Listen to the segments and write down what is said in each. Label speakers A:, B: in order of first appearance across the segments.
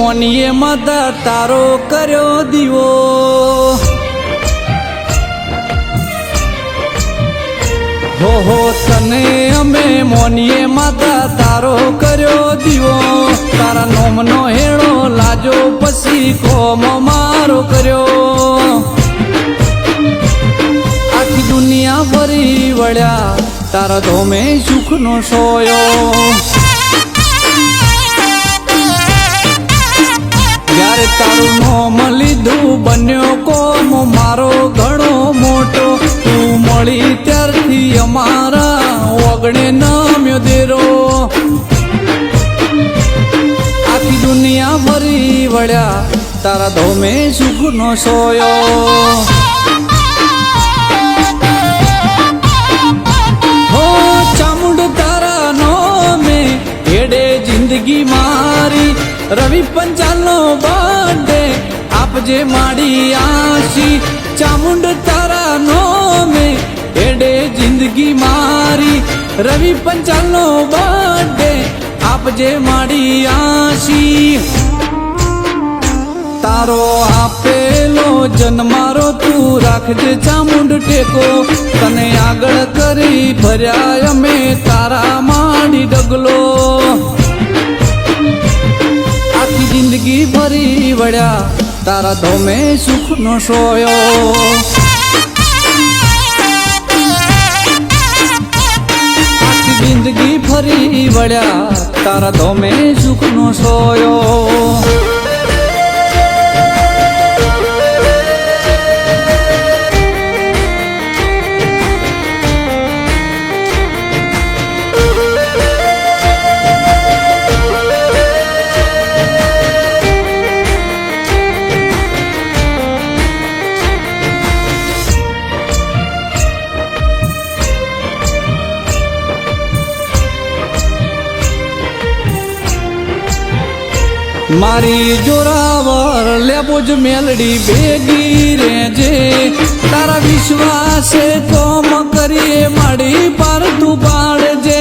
A: મોનીએ માતા તારો કર્યો દીવો હો તને અમે મોનીએ માતા તારો કર્યો દીવો તારા નોમનો હેળો લાજો પછી કોમ મારો કર્યો આખી દુનિયા ફરી વળ્યા તારા ધોમે સુખનો સોયો જ્યારે તારું નોમ લીધું બન્યો કોમ મારો ઘણો મોટો તું મળી ત્યારથી અમારા ઓગણે નામ્યો દેરો આખી દુનિયા ફરી વળ્યા તારા ધોમે સુખનો સોયો હો ચામુંડ તારા નોમે હેડે જિંદગી મારી રવિ પંચાલનો બર્થડે આપજે માડી આશી ચામુંડ તારા નોમે હેડે જિંદગી મારી રવિ પંચાલનો બર્થડે આપજે માડી આશી તારો આપેલો જન્મારો તું રાખજે ચામુંડ ટેકો તને આગળ કરી ભર્યા અમે તારા માડી ડગલો આખી જિંદગી ફરી વળ્યા તારા ધોમે સુખનો સોયો આખી જિંદગી ફરી વળ્યા તારા ધોમે સુખનો સોયો મારી જોરાવર લેબોજ મેલડી ભેગી રેજે તારા વિશ્વાસે કોમ કરીએ માડી પાર તું પાડજે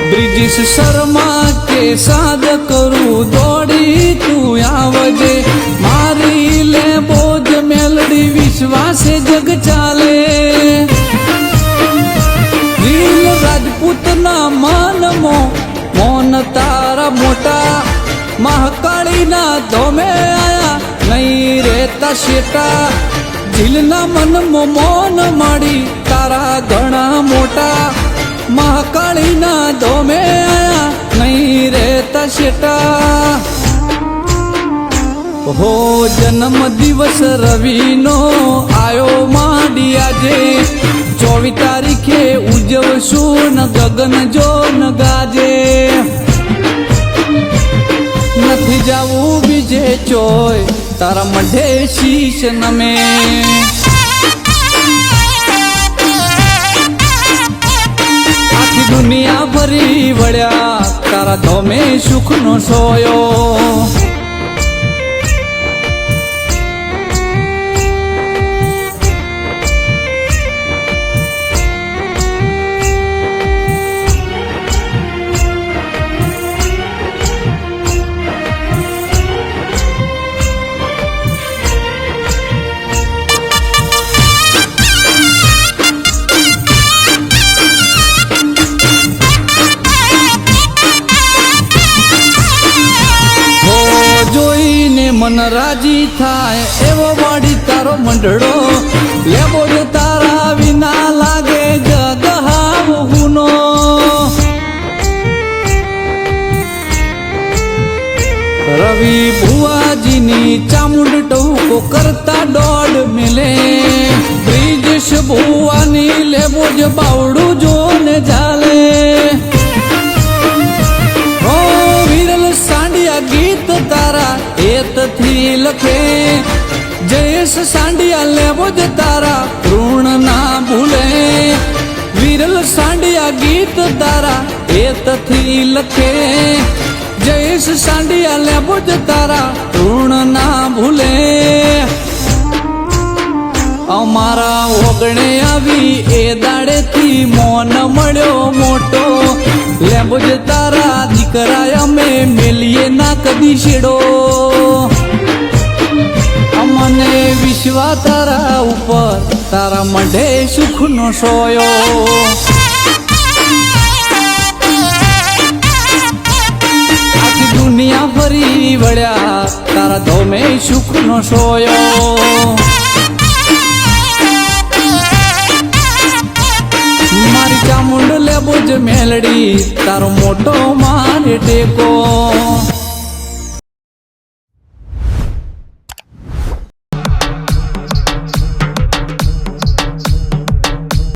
A: બ્રિજેશ શર્મા કે સાદ કરું દોડી તું આવજે મારી લેબોજ મેલડી વિશ્વાસે જગ ચાલે રાજપૂતના માનમો મોન તારા મોટા મહાકાળીના ધોમે આયા નહીં રેતા શેટા જીલના મનમો મોન માડી તારા ઘણા મોટા મહાકાળીના ધોમે આયા નહીં રેતા શેટા હો જન્મ દિવસ રવિનો આયો માડી આજે 24 તારીખે ઉજવશું ન ગગન જો ન ગાજે નથી જાવું બીજે ચોય તારા મઢે શીશ નમે આખી દુનિયા ફરી વળ્યા તારા ધોમે સુખનો સોયો મન રાજી થાય એવો વાડી તારો મંડળો લેબો જો તારા વિના લાગે જગ હાવનો રવિ ભુવાજીની ચામુંડ ટહુકો કરતા દોડ મેલે બ્રિજેશ ભુવાની લેબો જો બાવડું જો ને ચાલે ગીત તારા એતથી લખે જયેશ સાંડિયા લેવો જ તારા ઋણ ના ભૂલે વિરલ સાંડિયા ગીત તારા એતથી લખે જયેશ સાંડિયા લેવો જ તારા ઋણ ના ભૂલે અમારા ઓગણે આવી એ દાડેથી મોન મળ્યો મોટો લેબો જ તારા દીકરા અમે મેલીએ ના કદી છેડો અમને વિશ્વા તારા ઉપર તારા મઢે સુખનો સોયો આખી દુનિયા ફરી વળ્યા તારા ધોમે સુખનો સોયો મારી ચામુંડ લેબો જ મેલડી તારો મોટો મારે ટેકો